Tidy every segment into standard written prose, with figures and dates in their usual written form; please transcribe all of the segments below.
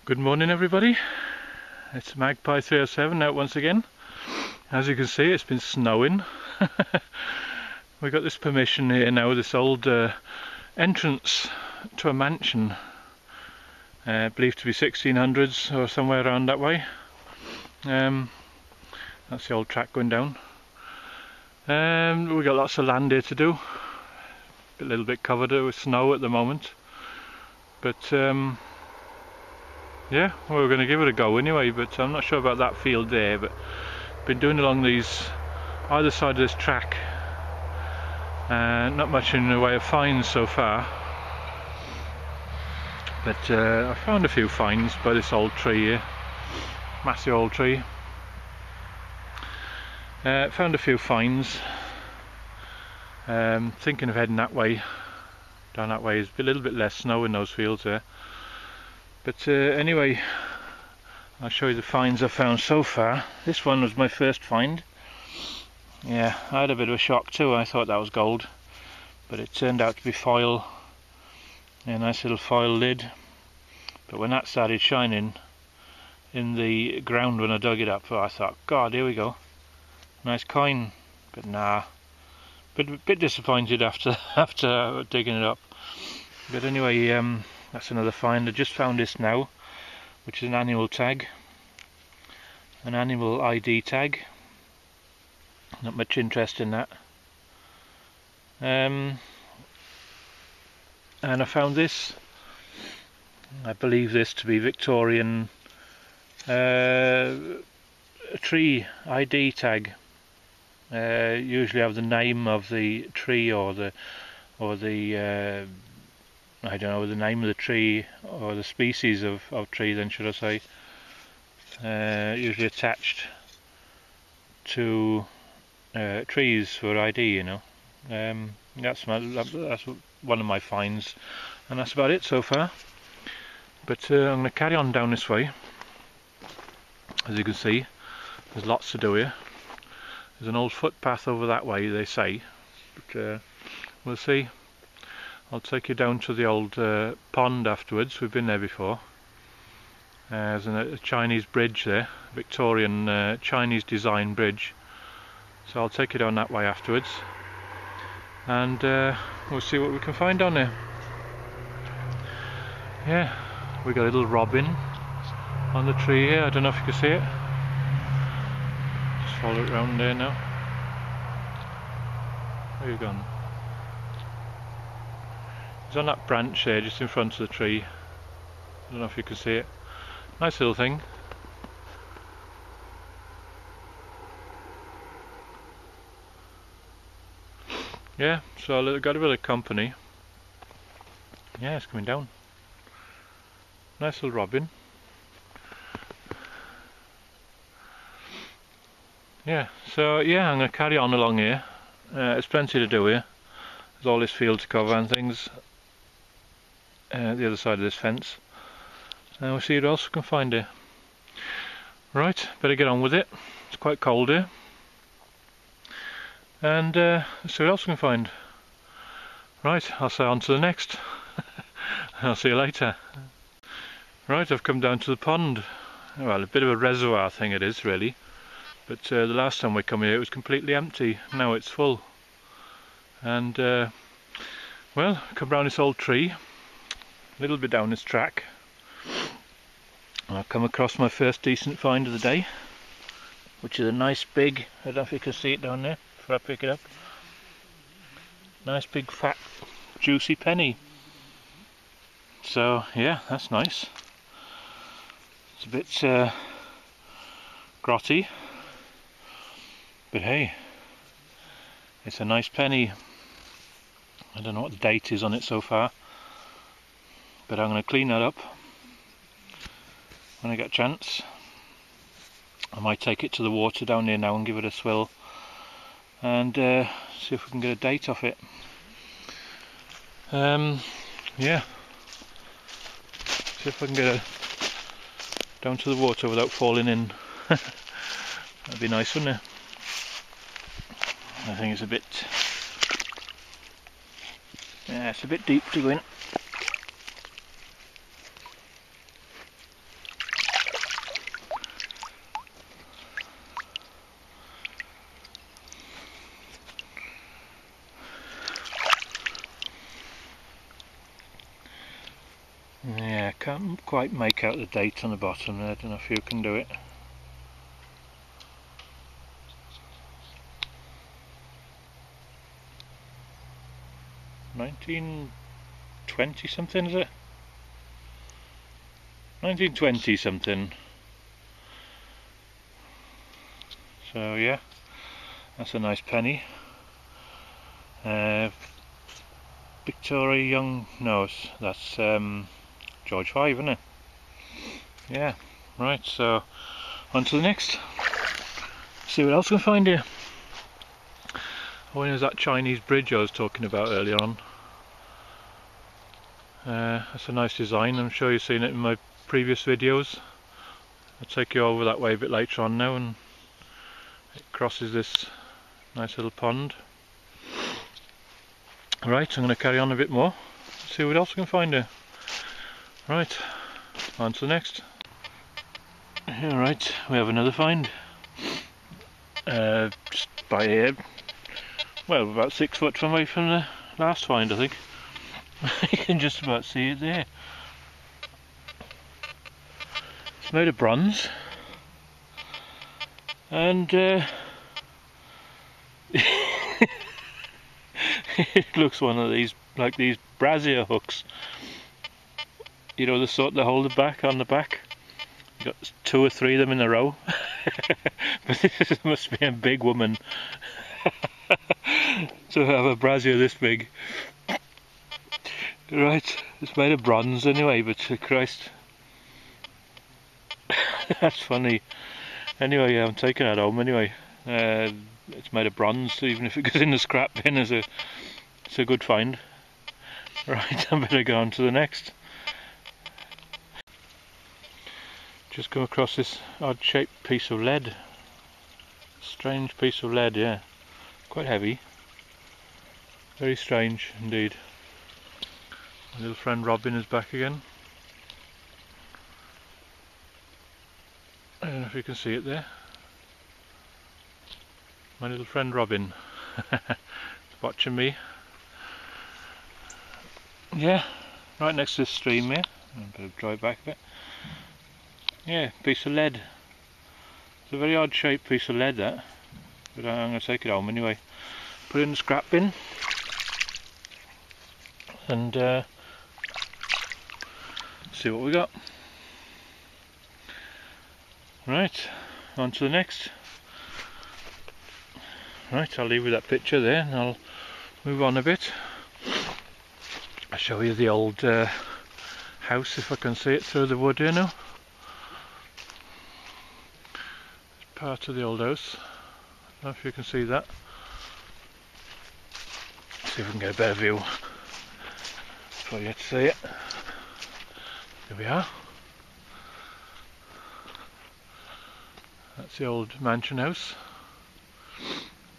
Good morning everybody, it's Magpie 307 out once again. As you can see, it's been snowing. We got this permission here now, this old entrance to a mansion, believed to be 1600s or somewhere around that way. That's the old track going down. We got lots of land here to do, a little bit covered with snow at the moment, but yeah, well, we're going to give it a go anyway, but I'm not sure about that field there. But been doing along these, either side of this track, not much in the way of finds so far, but I found a few finds by this old tree here, massive old tree. Found a few finds, thinking of heading that way, down that way. There's a little bit less snow in those fields there. But anyway, I'll show you the finds I've found so far. This one was my first find. Yeah, I had a bit of a shock too. I thought that was gold, but it turned out to be foil. A nice little foil lid. But when that started shining in the ground when I dug it up, I thought, God, here we go. Nice coin. But nah. But a bit disappointed after digging it up. But anyway, that's another find. I just found this now, which is an animal tag, an animal ID tag. Not much interest in that. And I found this. I believe this to be Victorian tree ID tag. Usually have the name of the tree or the I don't know, the name of the tree or the species of tree then, should I say, usually attached to trees for ID, you know. That's one of my finds, and that's about it so far. But I'm going to carry on down this way. As you can see, there's lots to do here. There's an old footpath over that way, they say, but we'll see. I'll take you down to the old pond afterwards. We've been there before. There's a Chinese bridge there, Victorian Chinese design bridge. So I'll take you down that way afterwards, and we'll see what we can find down there. Yeah, we got a little robin on the tree here. I don't know if you can see it. Just follow it round there now. Where you gone? It's on that branch there, just in front of the tree. I don't know if you can see it. Nice little thing. Yeah, so I got a bit of company. Yeah, it's coming down. Nice little robin. Yeah, so yeah, I'm going to carry on along here. There's plenty to do here. There's all this field to cover and things. The other side of this fence, and we'll see what else we can find here. Right, better get on with it. It's quite cold here, and let's see what else we can find. Right, I'll say on to the next. I'll see you later. Right, I've come down to the pond. Well, a bit of a reservoir thing it is really, but the last time we come here it was completely empty. Now it's full, and well, come round this old tree, a little bit down this track, and I've come across my first decent find of the day, which is a nice big, I don't know if you can see it down there before I pick it up, nice big fat juicy penny. So yeah, that's nice. It's a bit grotty, but hey, it's a nice penny. I don't know what the date is on it so far, but I'm going to clean that up when I get a chance. I might take it to the water down there now and give it a swill, and see if we can get a date off it. Yeah, see if I can get down to the water without falling in. That'd be nice, wouldn't it? I think it's a bit, yeah, it's a bit deep to go in. can't quite make out the date on the bottom there. I don't know if you can do it. $1920 something, is it? 1920 something. So yeah, that's a nice penny. Victoria Young, no, that's George V, isn't it? Yeah, right, so on to the next. See what else we can find here. Oh, there's that Chinese bridge I was talking about earlier on. That's a nice design. I'm sure you've seen it in my previous videos. I'll take you over that way a bit later on now, and it crosses this nice little pond. Right, I'm going to carry on a bit more, see what else we can find here. Right, on to the next. Alright, we have another find. Just by here. Well, about 6 foot away from the last find, I think. You can just about see it there. It's made of bronze, and it looks one of these, like these brassiere hooks. You know, the sort that hold it back on the back. You got 2 or 3 of them in a row. But this must be a big woman to have a brassiere this big. Right, it's made of bronze anyway, but Christ, that's funny. Anyway, I'm taking it home anyway. It's made of bronze, so even if it goes in the scrap bin, it's a good find. Right, I better go on to the next. Just come across this odd shaped piece of lead. Strange piece of lead, yeah. Quite heavy. Very strange indeed. My little friend Robin is back again. I don't know if you can see it there. My little friend Robin watching me. Yeah, right next to this stream here. I'm going to draw it back a bit. Yeah, piece of lead. It's a very odd shaped piece of lead, that. But I'm going to take it home anyway. Put it in the scrap bin. And see what we got. Right, on to the next. Right, I'll leave with that picture there and I'll move on a bit. I'll show you the old house, if I can see it through the wood here now. It's part of the old house. I don't know if you can see that. See if we can get a better view for you to see it. Here we are. That's the old mansion house.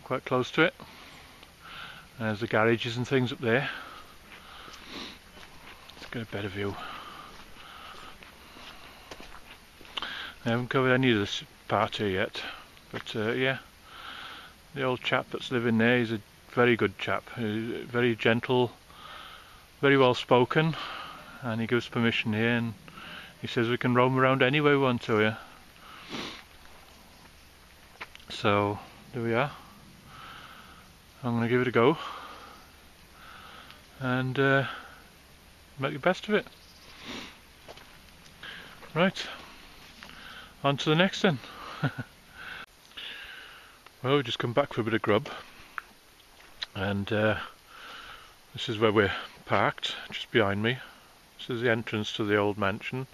Quite close to it. There's the garages and things up there. Let's get a better view. I haven't covered any of this part here yet, but yeah, the old chap that's living there is a very good chap. Very gentle, very well spoken, and he gives permission here, and he says we can roam around anywhere we want to here. So there we are. I'm going to give it a go and make the best of it. Right, on to the next then. Well, we've just come back for a bit of grub, and this is where we're parked, just behind me. This is the entrance to the old mansion,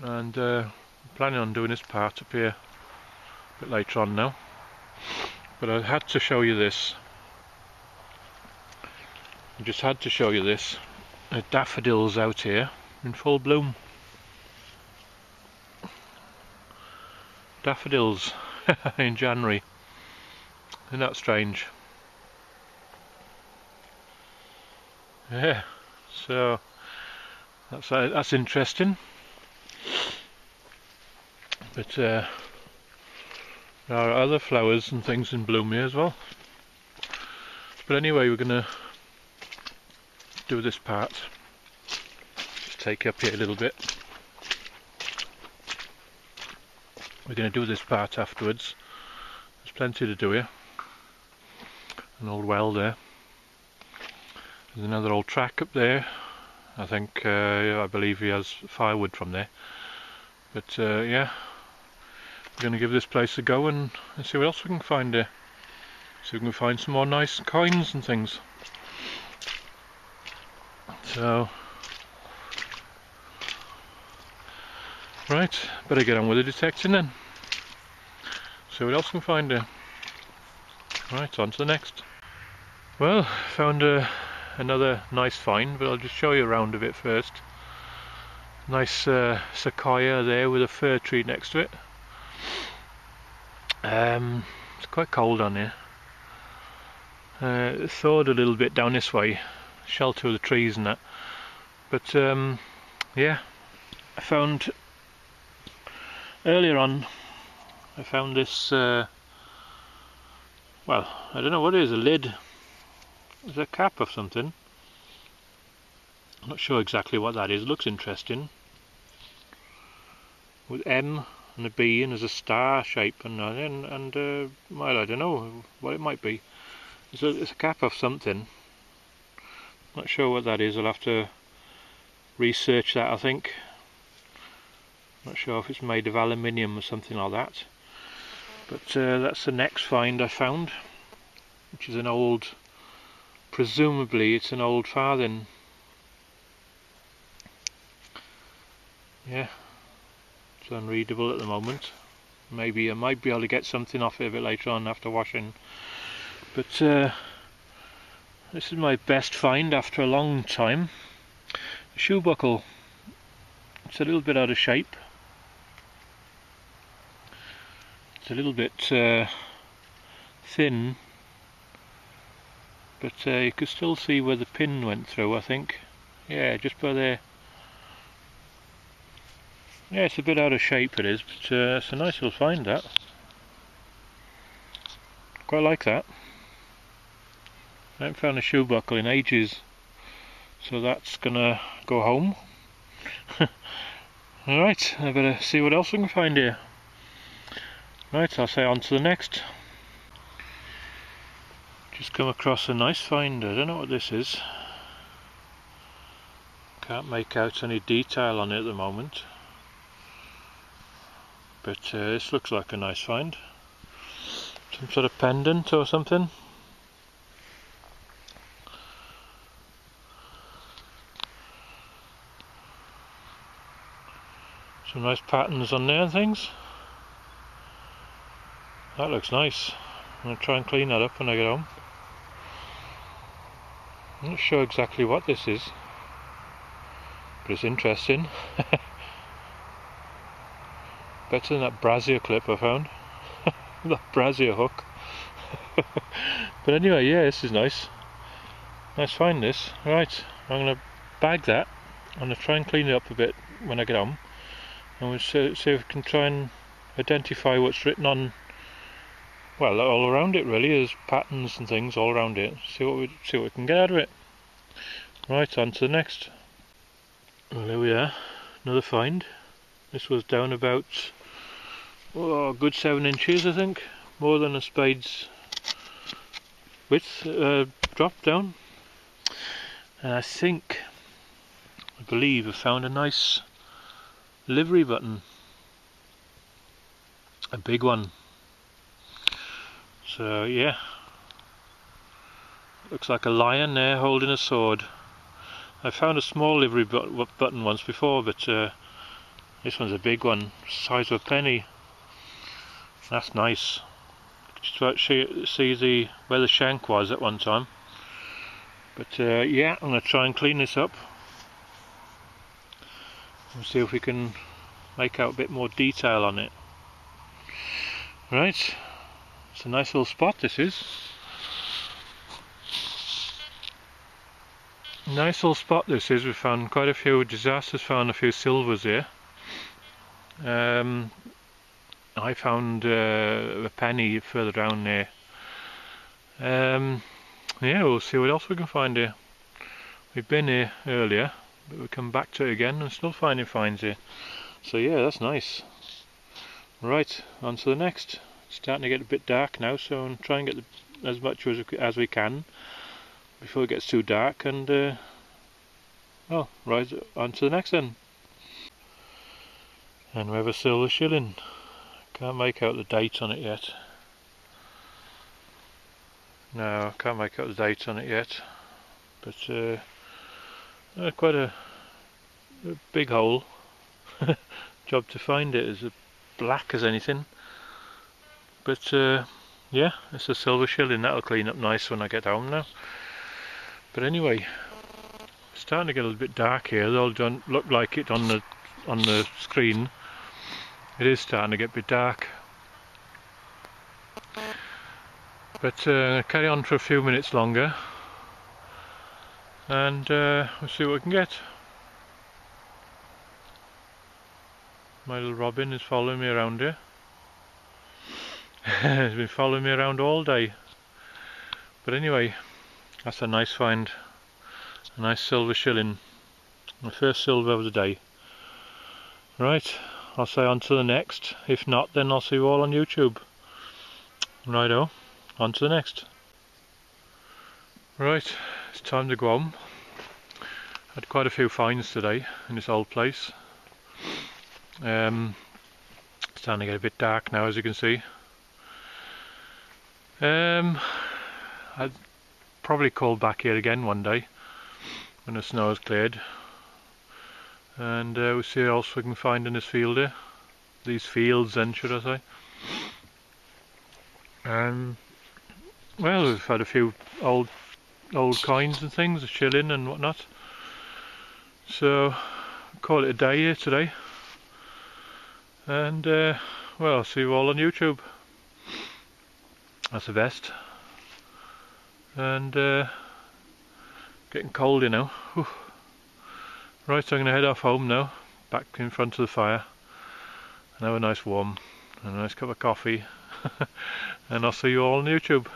and I'm planning on doing this part up here a bit later on now. But I had to show you this. I just had to show you this. The daffodils out here in full bloom. Daffodils in January. Isn't that strange? Yeah, so that's interesting. But there are other flowers and things in bloom here as well. But anyway, we're going to do this part. Just take you up here a little bit. We're going to do this part afterwards. There's plenty to do here. An old well there. There's another old track up there. I think, I believe he has firewood from there. But yeah, we're going to give this place a go and see what else we can find here. See if we can find some more nice coins and things. So, right, better get on with the detecting then. See what else we can find here. Right, on to the next. Well, found another nice find, but I'll just show you around a bit first. Nice sequoia there with a fir tree next to it. It's quite cold on here. Thawed a little bit down this way, shelter of the trees and that. But yeah, I found earlier on. I found this. Well, I don't know what it is. A lid. It's a cap of something. I'm not sure exactly what that is. It looks interesting. With M and a B and there's a star shape and well, I don't know what it might be. It's a cap of something. Not sure what that is. I'll have to research that, I think. Not sure if it's made of aluminium or something like that. But that's the next find I found, which is an old, presumably it's an old farthing. Yeah, it's unreadable at the moment. Maybe I might be able to get something off it a bit later on after washing. But this is my best find after a long time. A shoe buckle. It's a little bit out of shape. It's a little bit thin, but you can still see where the pin went through, I think. Yeah, just by there. Yeah, it's a bit out of shape it is, but it's a nice little find that. Quite like that. I haven't found a shoe buckle in ages, so that's gonna go home. Alright, I better see what else we can find here. Right, I'll say on to the next. Just come across a nice find. I don't know what this is. Can't make out any detail on it at the moment. But this looks like a nice find. Some sort of pendant or something. Some nice patterns on there and things. That looks nice. I'm going to try and clean that up when I get home. I'm not sure exactly what this is, but it's interesting. Better than that brassiere clip I found. That brassiere hook. But anyway, yeah, this is nice. Nice find this. Right, I'm going to bag that. I'm going to try and clean it up a bit when I get home. And we'll see if we can try and identify what's written on. Well, all around it really. There's patterns and things all around it. See what we can get out of it. Right, on to the next. Well, here we are. Another find. This was down about a good 7 inches, I think. More than a spade's width drop down. And I believe I found a nice livery button. A big one. So yeah, looks like a lion there holding a sword. I found a small livery button once before, but this one's a big one, size of a penny. That's nice. Just about see where the shank was at one time. But yeah, I'm going to try and clean this up. We'll see if we can make out a bit more detail on it. Right. It's a nice little spot this is. Nice little spot this is. We've found quite a few disasters, found a few silvers here. I found a penny further down there. Yeah, we'll see what else we can find here. We've been here earlier. but we come back to it again and still finding finds here. So yeah, that's nice. Right, on to the next. It's starting to get a bit dark now, so I'm trying to get as much as we can before it gets too dark, and well, right, on to the next then. And we have a silver shilling. Can't make out the date on it yet. No, can't make out the date on it yet. But quite a big hole. Job to find it, as black as anything. But yeah, it's a silver shilling. That'll clean up nice when I get home now. But anyway, it's starting to get a little bit dark here. Though it don't look like it on the screen. It is starting to get a bit dark. But I'll carry on for a few minutes longer, and we'll see what we can get. My little robin is following me around here. He's been following me around all day. But anyway, that's a nice find. A nice silver shilling. My first silver of the day. Right, I'll say on to the next. If not, then I'll see you all on YouTube. Righto, on to the next. Right, it's time to go home. Had quite a few finds today in this old place. It's starting to get a bit dark now, as you can see. I'd probably call back here again one day when the snow has cleared, and we'll see what else we can find in this field here. These fields then, should I say. Well, we've had a few old coins and things, a shilling and whatnot. So call it a day here today, and well, I'll see you all on YouTube. That's the best. And getting cold, you know. Whew. Right, so I'm going to head off home now, back in front of the fire, and have a nice warm and a nice cup of coffee. And I'll see you all on YouTube.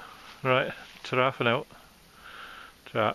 Right, ta-ra for now. Ta-ra.